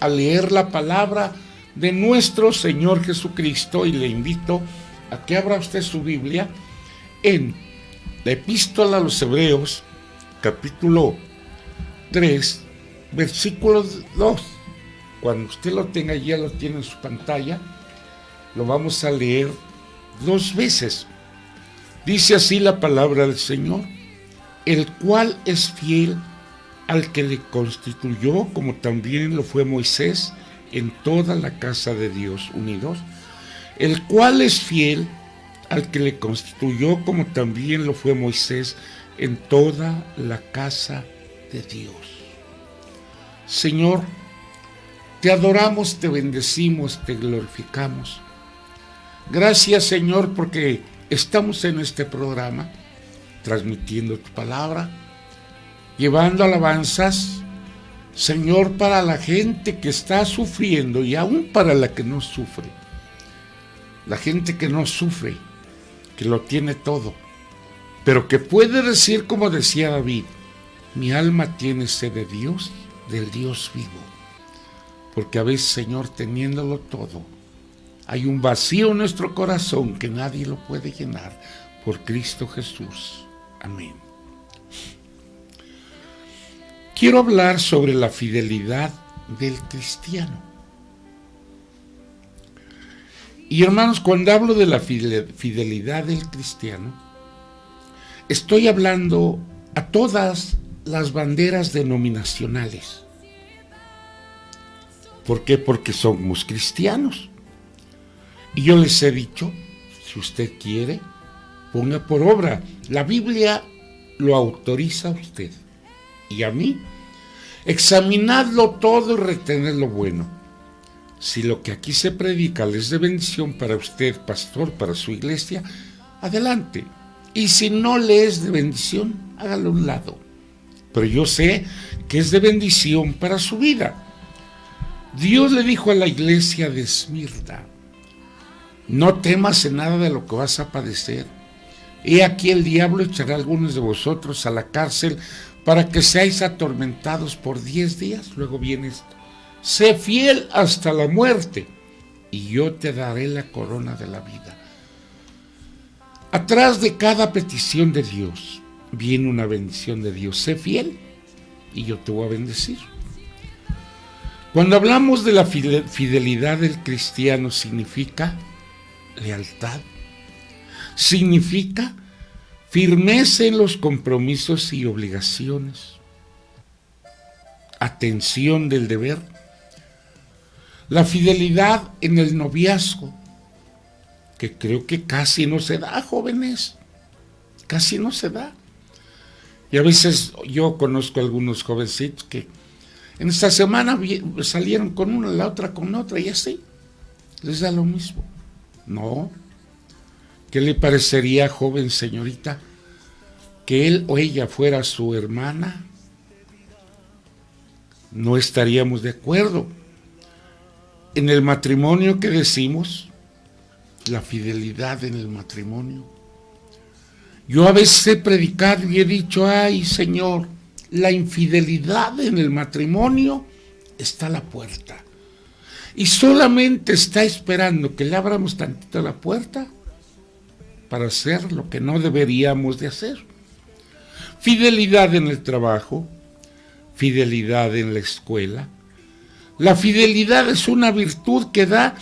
a leer la palabra de nuestro Señor Jesucristo, y le invito a que abra usted su Biblia en la Epístola a los Hebreos, capítulo 3, versículo 2. Cuando usted lo tenga, ya lo tiene en su pantalla, lo vamos a leer 2 veces. Dice así la palabra del Señor: el cual es fiel al que le constituyó, como también lo fue Moisés en toda la casa de Dios. Unidos. El cual es fiel al que le constituyó, como también lo fue Moisés en toda la casa de Dios. Señor, te adoramos, te bendecimos, te glorificamos. Gracias, Señor, porque estamos en este programa transmitiendo tu palabra, llevando alabanzas, Señor, para la gente que está sufriendo y aún para la que no sufre. La gente que no sufre, que lo tiene todo, pero que puede decir, como decía David: mi alma tiene sed de Dios, del Dios vivo. Porque a veces, Señor, teniéndolo todo, hay un vacío en nuestro corazón que nadie lo puede llenar. Por Cristo Jesús. Amén. Quiero hablar sobre la fidelidad del cristiano. Y hermanos, cuando hablo de la fidelidad del cristiano, estoy hablando a todas las banderas denominacionales. ¿Por qué? Porque somos cristianos. Y yo les he dicho, si usted quiere, ponga por obra. La Biblia lo autoriza a usted y a mí. Examinadlo todo y retened lo bueno. Si lo que aquí se predica les es de bendición para usted, pastor, para su iglesia, adelante. Y si no le es de bendición, hágalo a un lado. Pero yo sé que es de bendición para su vida. Dios le dijo a la iglesia de Esmirna: no temas en nada de lo que vas a padecer. He aquí el diablo echará a algunos de vosotros a la cárcel para que seáis atormentados por 10 días. Luego viene esto: sé fiel hasta la muerte y yo te daré la corona de la vida. Atrás de cada petición de Dios viene una bendición de Dios. Sé fiel y yo te voy a bendecir. Cuando hablamos de la fidelidad del cristiano, significa lealtad, significa firmeza en los compromisos y obligaciones, atención del deber, la fidelidad en el noviazgo, que creo que casi no se da, jóvenes, casi no se da. Y a veces yo conozco a algunos jovencitos que en esta semana salieron con una, la otra con otra, y así les da lo mismo. No. ¿Qué le parecería, joven señorita, que él o ella fuera su hermana? No estaríamos de acuerdo. En el matrimonio, ¿qué decimos? La fidelidad en el matrimonio. Yo a veces he predicado y he dicho: ay, Señor, la infidelidad en el matrimonio está a la puerta. Y solamente está esperando que le abramos tantito la puerta para hacer lo que no deberíamos de hacer. Fidelidad en el trabajo, fidelidad en la escuela. La fidelidad es una virtud que da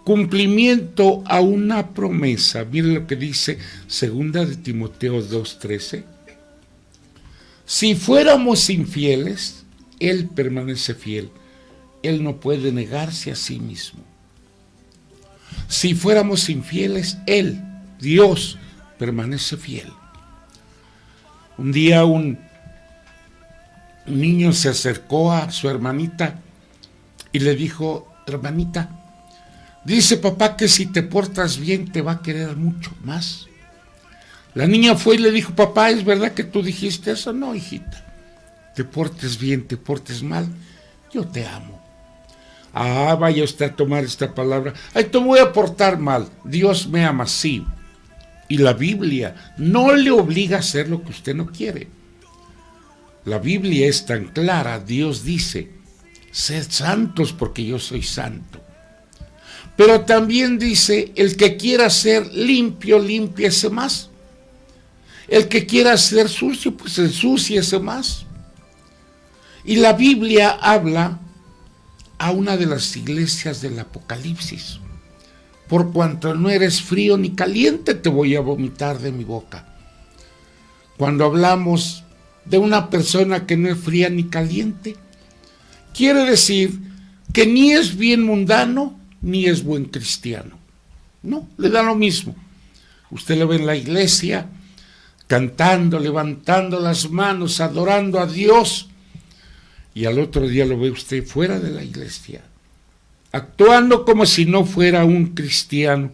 cumplimiento a una promesa. Miren lo que dice 2 de Timoteo 2:13. Si fuéramos infieles, Él permanece fiel. Él no puede negarse a sí mismo. Si fuéramos infieles, Él, Dios, permanece fiel. Un día un niño se acercó a su hermanita y le dijo: hermanita, dice papá que si te portas bien te va a querer mucho más. La niña fue y le dijo: papá, ¿es verdad que tú dijiste eso? No, hijita. Te portes bien, te portes mal, yo te amo. Ah, vaya usted a tomar esta palabra. Ay, te voy a portar mal. Dios me ama, sí. Y la Biblia no le obliga a hacer lo que usted no quiere. La Biblia es tan clara. Dios dice: sed santos porque yo soy santo. Pero también dice, el que quiera ser limpio, límpiese más. El que quiera ser sucio, pues ensúciese más. Y la Biblia habla a una de las iglesias del Apocalipsis. Por cuanto no eres frío ni caliente, te voy a vomitar de mi boca. Cuando hablamos de una persona que no es fría ni caliente, quiere decir que ni es bien mundano, ni es buen cristiano. No, le da lo mismo. Usted lo ve en la iglesia, cantando, levantando las manos, adorando a Dios, y al otro día lo ve usted fuera de la iglesia, actuando como si no fuera un cristiano.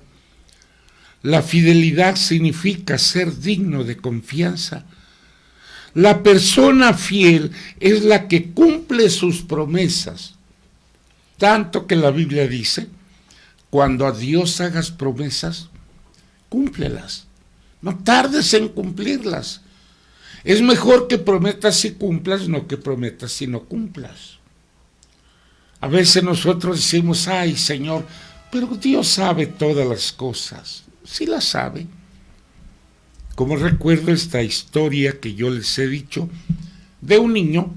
La fidelidad significa ser digno de confianza. La persona fiel es la que cumple sus promesas. Tanto que la Biblia dice, cuando a Dios hagas promesas, cúmplelas. No tardes en cumplirlas. Es mejor que prometas y cumplas, no que prometas y no cumplas. A veces nosotros decimos, ay Señor, pero Dios sabe todas las cosas. Sí las sabe. Como recuerdo esta historia que yo les he dicho, de un niño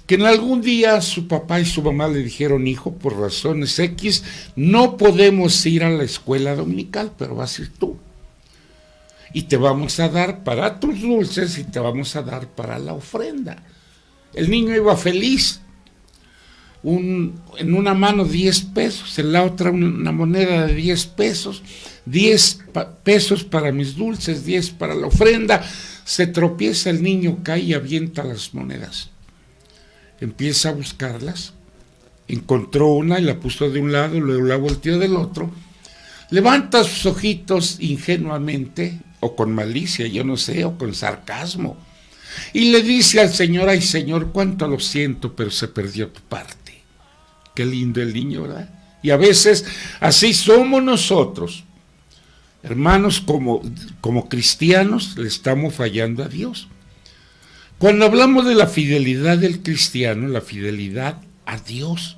que en algún día su papá y su mamá le dijeron, hijo, por razones X, no podemos ir a la escuela dominical, pero vas a ir tú. Y te vamos a dar para tus dulces y te vamos a dar para la ofrenda. El niño iba feliz. En una mano 10 pesos, en la otra una moneda de 10 pesos, 10 pesos para mis dulces, 10 para la ofrenda. Se tropieza el niño, cae y avienta las monedas. Empieza a buscarlas, encontró una y la puso de un lado, luego la volteó del otro, levanta sus ojitos ingenuamente, o con malicia, yo no sé, o con sarcasmo, y le dice al Señor, ay Señor, cuánto lo siento, pero se perdió tu parte. Qué lindo el niño, ¿verdad? Y a veces así somos nosotros, hermanos, como cristianos, le estamos fallando a Dios. Cuando hablamos de la fidelidad del cristiano, la fidelidad a Dios,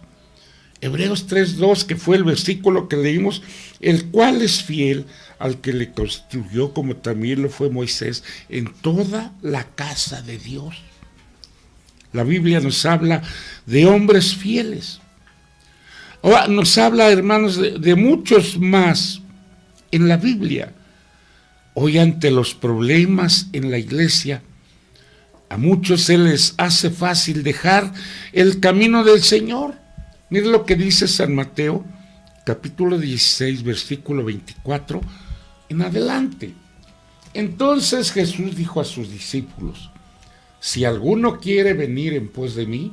Hebreos 3:2, que fue el versículo que leímos, el cual es fiel al que le constituyó, como también lo fue Moisés, en toda la casa de Dios. La Biblia nos habla de hombres fieles. Ahora nos habla, hermanos, de muchos más en la Biblia. Hoy, ante los problemas en la iglesia, a muchos se les hace fácil dejar el camino del Señor. Mira lo que dice San Mateo, capítulo 16, versículo 24, en adelante. Entonces Jesús dijo a sus discípulos, si alguno quiere venir en pos de mí,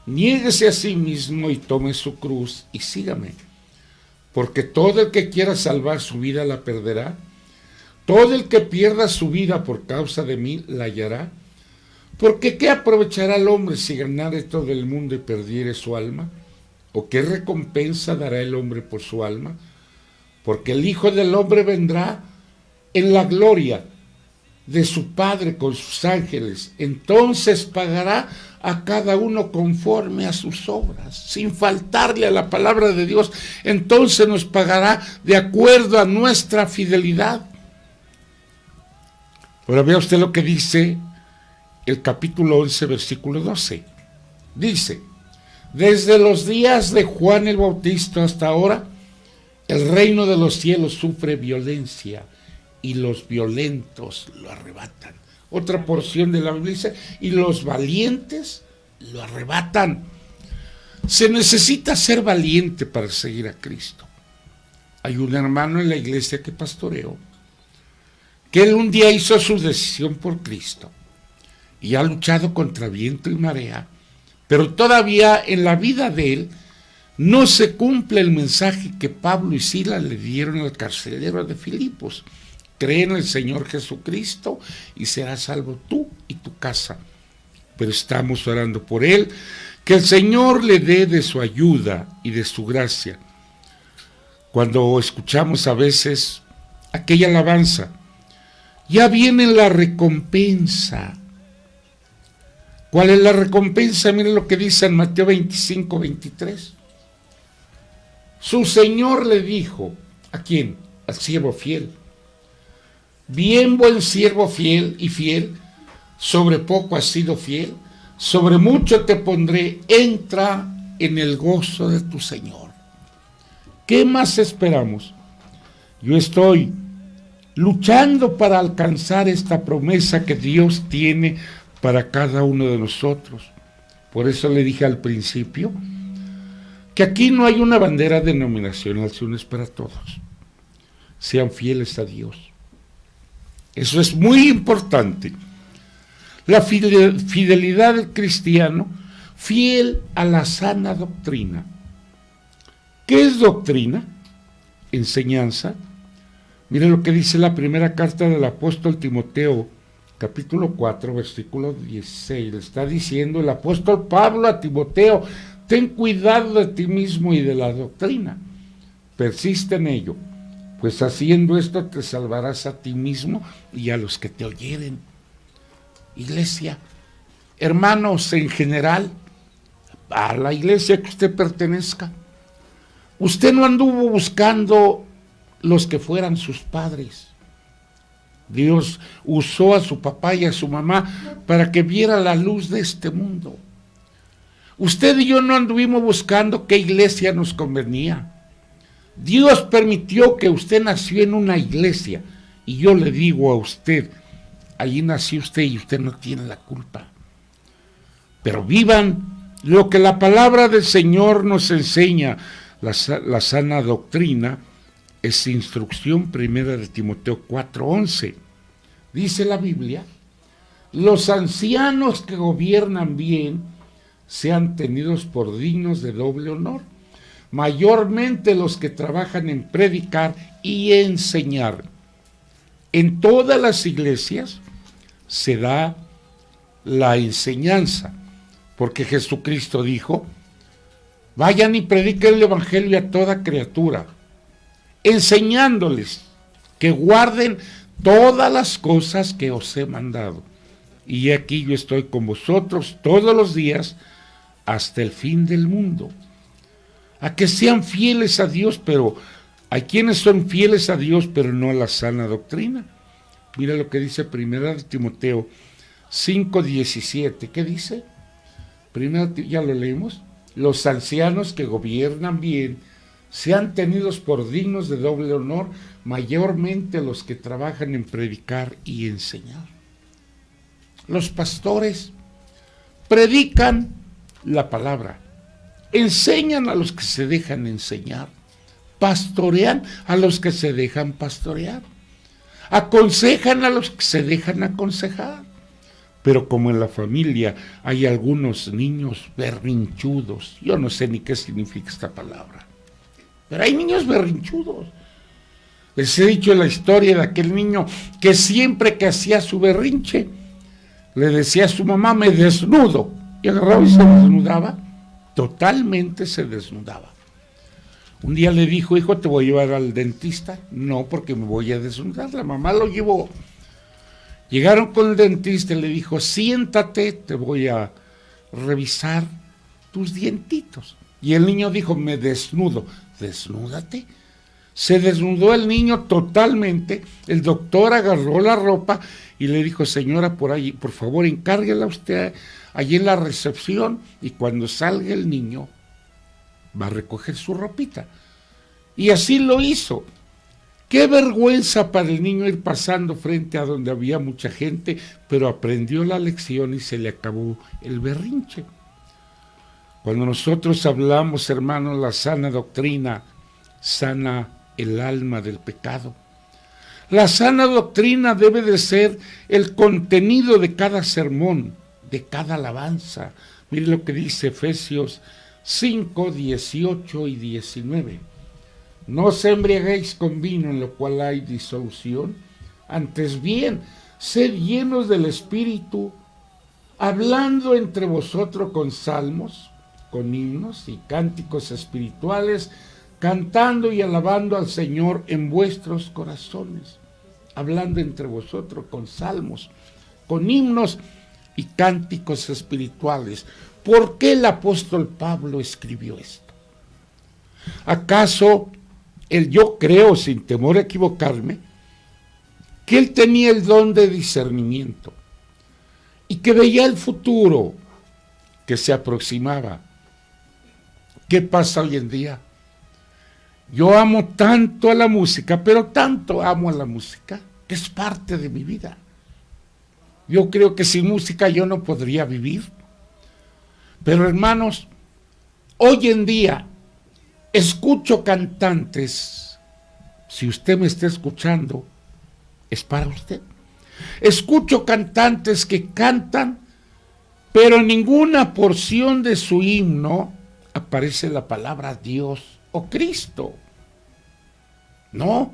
niéguese a sí mismo y tome su cruz y sígame. Porque todo el que quiera salvar su vida la perderá. Todo el que pierda su vida por causa de mí la hallará. Porque ¿qué aprovechará el hombre si ganare todo el mundo y perdiere su alma? ¿O qué recompensa dará el hombre por su alma? Porque el Hijo del Hombre vendrá en la gloria de su Padre con sus ángeles. Entonces pagará a cada uno conforme a sus obras, sin faltarle a la palabra de Dios. Entonces nos pagará de acuerdo a nuestra fidelidad. Ahora vea usted lo que dice el capítulo 11, versículo 12. Dice, desde los días de Juan el Bautista hasta ahora, el reino de los cielos sufre violencia y los violentos lo arrebatan. Otra porción de la Biblia dice, y los valientes lo arrebatan. Se necesita ser valiente para seguir a Cristo. Hay un hermano en la iglesia que pastoreó, que él un día hizo su decisión por Cristo y ha luchado contra viento y marea, pero todavía en la vida de él no se cumple el mensaje que Pablo y Silas le dieron al carcelero de Filipos. Cree en el Señor Jesucristo y serás salvo tú y tu casa. Pero estamos orando por él, que el Señor le dé de su ayuda y de su gracia. Cuando escuchamos a veces aquella alabanza, ya viene la recompensa. ¿Cuál es la recompensa? Miren lo que dice en Mateo 25, 23. Su Señor le dijo, ¿a quién? Al siervo fiel. Bien, buen siervo fiel y fiel, sobre poco has sido fiel, sobre mucho te pondré, entra en el gozo de tu Señor. ¿Qué más esperamos? Yo estoy luchando para alcanzar esta promesa que Dios tiene para cada uno de nosotros. Por eso le dije al principio que aquí no hay una bandera denominacional, sino es para todos. Sean fieles a Dios. Eso es muy importante. La fidelidad del cristiano, fiel a la sana doctrina. ¿Qué es doctrina? Enseñanza. Miren lo que dice la primera carta del apóstol Timoteo, capítulo 4, versículo 16. Le está diciendo el apóstol Pablo a Timoteo: ten cuidado de ti mismo y de la doctrina. Persiste en ello, pues haciendo esto te salvarás a ti mismo y a los que te oyeren. Iglesia, hermanos en general, a la iglesia que usted pertenezca, usted no anduvo buscando los que fueran sus padres. Dios usó a su papá y a su mamá para que viera la luz de este mundo. Usted y yo no anduvimos buscando qué iglesia nos convenía. Dios permitió que usted nació en una iglesia, y yo le digo a usted, allí nació usted y usted no tiene la culpa. Pero vivan lo que la palabra del Señor nos enseña. La sana doctrina es instrucción primera de Timoteo 4:11. Dice la Biblia: los ancianos que gobiernan bien sean tenidos por dignos de doble honor, mayormente los que trabajan en predicar y enseñar. En todas las iglesias se da la enseñanza, porque Jesucristo dijo: vayan y prediquen el evangelio a toda criatura, enseñándoles que guarden todas las cosas que os he mandado. Y aquí yo estoy con vosotros todos los días hasta el fin del mundo. A que sean fieles a Dios, pero hay quienes son fieles a Dios, pero no a la sana doctrina. Mira lo que dice Primera de Timoteo 5:17. ¿Qué dice? Primero, ya lo leímos. Los ancianos que gobiernan bien sean tenidos por dignos de doble honor, mayormente los que trabajan en predicar y enseñar. Los pastores predican la palabra, enseñan a los que se dejan enseñar, pastorean a los que se dejan pastorear, aconsejan a los que se dejan aconsejar. Pero como en la familia hay algunos niños berrinchudos, yo no sé ni qué significa esta palabra, pero hay niños berrinchudos. Les he dicho la historia de aquel niño que siempre que hacía su berrinche, le decía a su mamá: me desnudo, y agarraba y se desnudaba, totalmente se desnudaba. Un día le dijo: hijo, ¿te voy a llevar al dentista? No, porque me voy a desnudar. La mamá lo llevó. Llegaron con el dentista y le dijo: siéntate, te voy a revisar tus dientitos. Y el niño dijo: me desnudo. Desnúdate. Se desnudó el niño totalmente. El doctor agarró la ropa y le dijo: señora, por ahí, por favor, encárguela usted allí en la recepción, y cuando salga el niño va a recoger su ropita. Y así lo hizo. Qué vergüenza para el niño ir pasando frente a donde había mucha gente, pero aprendió la lección y se le acabó el berrinche. Cuando nosotros hablamos, hermanos, la sana doctrina sana el alma del pecado. La sana doctrina debe de ser el contenido de cada sermón, de cada alabanza. Mire lo que dice Efesios 5, 18 y 19. No os embriaguéis con vino, en lo cual hay disolución, antes bien, sed llenos del Espíritu, hablando entre vosotros con salmos, con himnos y cánticos espirituales, cantando y alabando al Señor en vuestros corazones. Hablando entre vosotros con salmos, con himnos, y cánticos espirituales. ¿Por qué el apóstol Pablo escribió esto? ¿Acaso yo creo, sin temor a equivocarme, que él tenía el don de discernimiento y que veía el futuro que se aproximaba? ¿Qué pasa hoy en día? Yo amo tanto a la música, pero tanto amo a la música, que es parte de mi vida. Yo creo que sin música yo no podría vivir. Pero hermanos, hoy en día escucho cantantes, si usted me está escuchando, es para usted. Escucho cantantes que cantan, pero en ninguna porción de su himno aparece la palabra Dios o Cristo. No.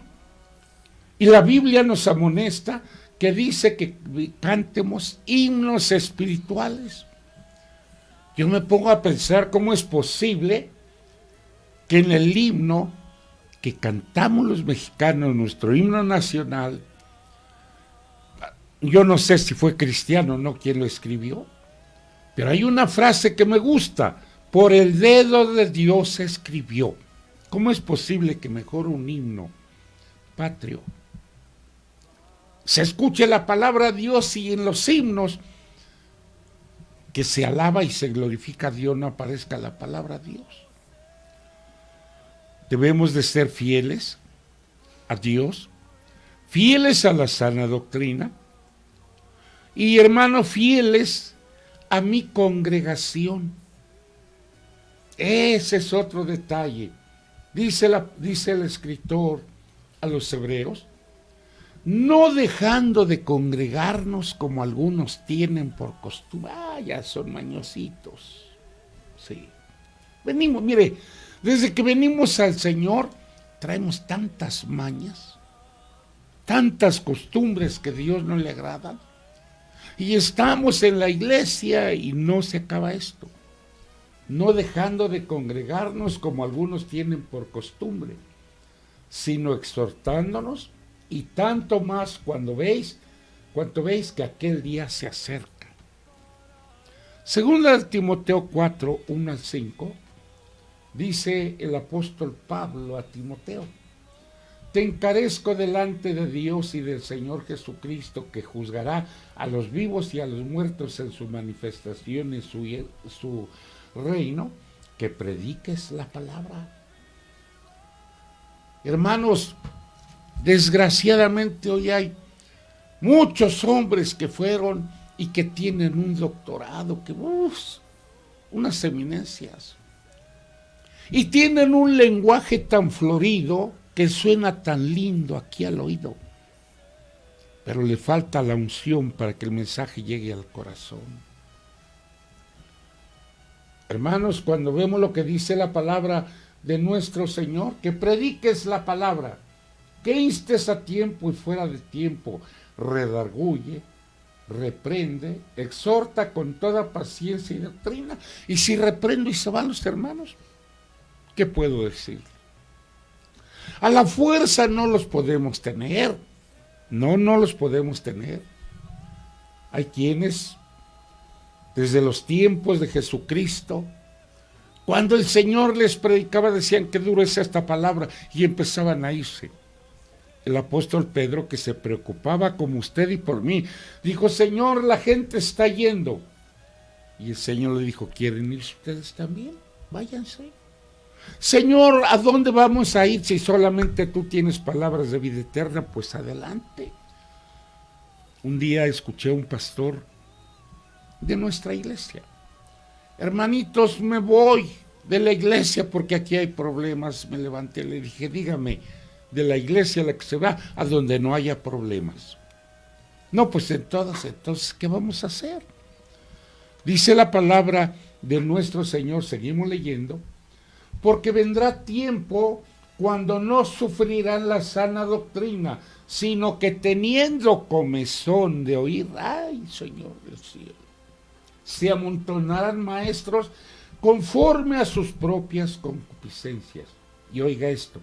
Y la Biblia nos amonesta que dice que cantemos himnos espirituales. Yo me pongo a pensar cómo es posible que en el himno que cantamos los mexicanos, nuestro himno nacional, yo no sé si fue cristiano o no quien lo escribió, pero hay una frase que me gusta: por el dedo de Dios se escribió. ¿Cómo es posible que mejor un himno patrio se escuche la palabra Dios y en los himnos que se alaba y se glorifica a Dios no aparezca la palabra Dios? Debemos de ser fieles a Dios, fieles a la sana doctrina y, hermanos, fieles a mi congregación. Ese es otro detalle. Dice el escritor a los hebreos: no dejando de congregarnos como algunos tienen por costumbre. Ya son mañositos. Sí. Venimos, mire, desde que venimos al Señor, traemos tantas mañas, tantas costumbres que a Dios no le agradan. Y estamos en la iglesia y no se acaba esto. No dejando de congregarnos como algunos tienen por costumbre, sino exhortándonos, y tanto más cuanto veis que aquel día se acerca. Segunda de Timoteo 4, 1 al 5, dice el apóstol Pablo a Timoteo: te encarezco delante de Dios y del Señor Jesucristo, que juzgará a los vivos y a los muertos en su manifestación en su reino, que prediques la palabra. Hermanos, desgraciadamente hoy hay muchos hombres que fueron y que tienen un doctorado, que unas eminencias, y tienen un lenguaje tan florido que suena tan lindo aquí al oído, pero le falta la unción para que el mensaje llegue al corazón. Hermanos, cuando vemos lo que dice la palabra de nuestro Señor, que prediques la palabra, que instes a tiempo y fuera de tiempo, redarguye, reprende, exhorta con toda paciencia y doctrina. Y si reprendo y se van los hermanos, ¿qué puedo decir? A la fuerza no los podemos tener. No los podemos tener. Hay quienes, desde los tiempos de Jesucristo, cuando el Señor les predicaba, decían: qué duro es esta palabra, y empezaban a irse. El apóstol Pedro, que se preocupaba como usted y por mí, dijo: Señor, la gente está yendo. Y el Señor le dijo: ¿quieren ir ustedes también? Váyanse. Señor, ¿a dónde vamos a ir si solamente tú tienes palabras de vida eterna? Pues adelante. Un día escuché a un pastor de nuestra iglesia: hermanitos, me voy de la iglesia porque aquí hay problemas. Me levanté y le dije: dígame, de la iglesia a la que se va, a donde no haya problemas. No, pues entonces, ¿qué vamos a hacer? Dice la palabra de nuestro Señor, seguimos leyendo: porque vendrá tiempo cuando no sufrirán la sana doctrina, sino que teniendo comezón de oír, ay, Señor del cielo, se amontonarán maestros conforme a sus propias concupiscencias. Y oiga esto: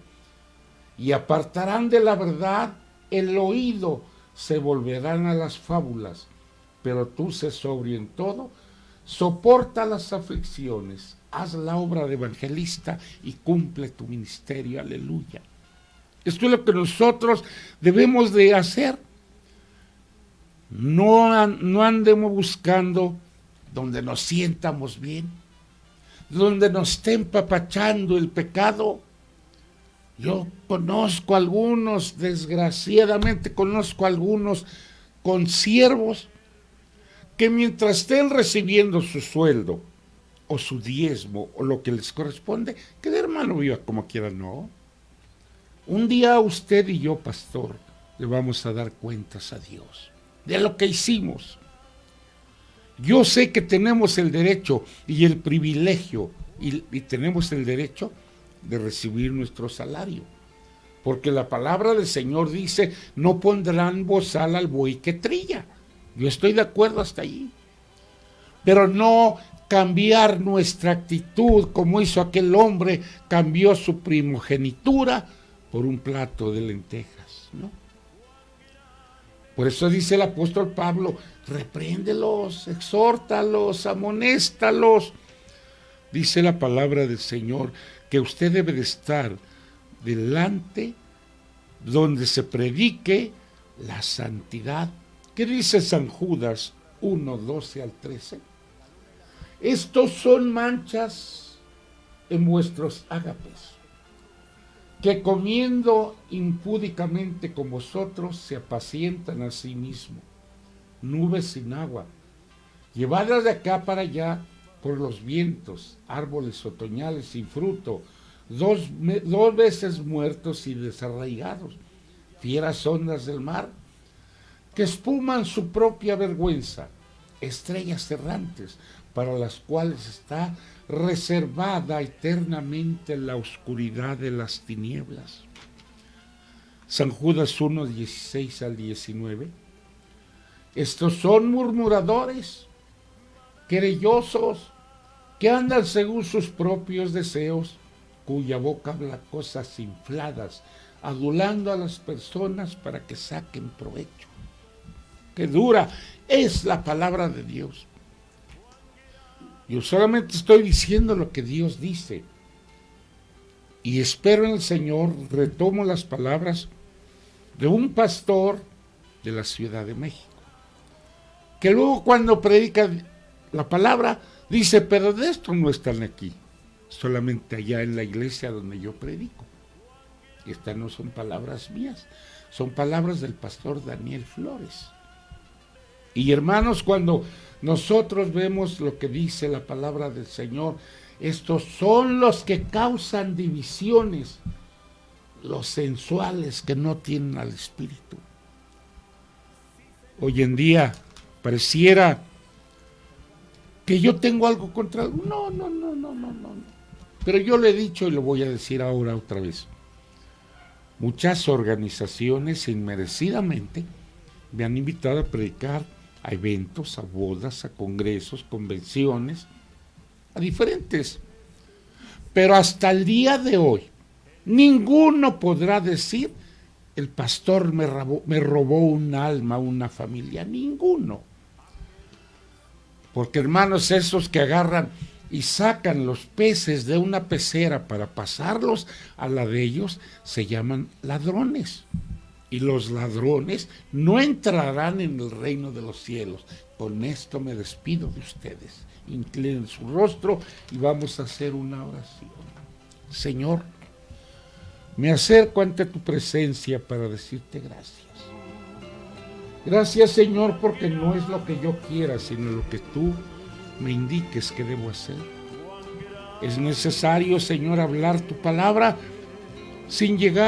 y apartarán de la verdad el oído, se volverán a las fábulas. pero tú sé sobrio en todo, soporta las aflicciones, haz la obra de evangelista y cumple tu ministerio, aleluya. Esto es lo que nosotros debemos de hacer. No andemos buscando donde nos sientamos bien, donde nos esté empapachando el pecado. Yo conozco algunos, desgraciadamente conozco algunos consiervos que mientras estén recibiendo su sueldo o su diezmo o lo que les corresponde, que el hermano viva como quiera, no. Un día usted y yo, pastor, le vamos a dar cuentas a Dios de lo que hicimos. Yo sé que tenemos el derecho y el privilegio y tenemos el derecho de recibir nuestro salario, porque la palabra del Señor dice, no pondrán bozal al buey que trilla. Yo estoy de acuerdo hasta allí, pero no cambiar nuestra actitud como hizo aquel hombre, cambió su primogenitura por un plato de lentejas, ¿no? Por eso dice el apóstol Pablo, repréndelos, exhórtalos, amonéstalos. Dice la palabra del Señor que usted debe de estar delante donde se predique la santidad. ¿Qué dice San Judas 1, 12 al 13? Estos son manchas en vuestros ágapes, que comiendo impúdicamente con vosotros se apacientan a sí mismos, nubes sin agua, llevadas de acá para allá por los vientos, árboles otoñales sin fruto, dos veces muertos y desarraigados, fieras ondas del mar, que espuman su propia vergüenza, estrellas errantes, para las cuales está reservada eternamente la oscuridad de las tinieblas. San Judas 1, 16 al 19. Estos son murmuradores, querellosos, que andan según sus propios deseos, cuya boca habla cosas infladas, adulando a las personas para que saquen provecho. Qué dura es la palabra de Dios. Yo solamente estoy diciendo lo que Dios dice. Y espero en el Señor, retomo las palabras de un pastor de la Ciudad de México, que luego cuando predica la palabra, dice, pero de esto no están aquí, solamente allá en la iglesia donde yo predico. Y estas no son palabras mías, son palabras del pastor Daniel Flores. Y hermanos, cuando nosotros vemos lo que dice la palabra del Señor, estos son los que causan divisiones, los sensuales que no tienen al Espíritu. Hoy en día pareciera que yo tengo algo contra algo. No. Pero yo le he dicho y lo voy a decir ahora otra vez. Muchas organizaciones inmerecidamente me han invitado a predicar a eventos, a bodas, a congresos, convenciones, a diferentes. Pero hasta el día de hoy, ninguno podrá decir, el pastor me robó un alma, una familia, ninguno. Porque hermanos, esos que agarran y sacan los peces de una pecera para pasarlos a la de ellos, se llaman ladrones. Y los ladrones no entrarán en el reino de los cielos. Con esto me despido de ustedes. Inclinen su rostro y vamos a hacer una oración. Señor, me acerco ante tu presencia para decirte gracias. Gracias, Señor, porque no es lo que yo quiera, sino lo que tú me indiques que debo hacer. Es necesario, Señor, hablar tu palabra sin llegar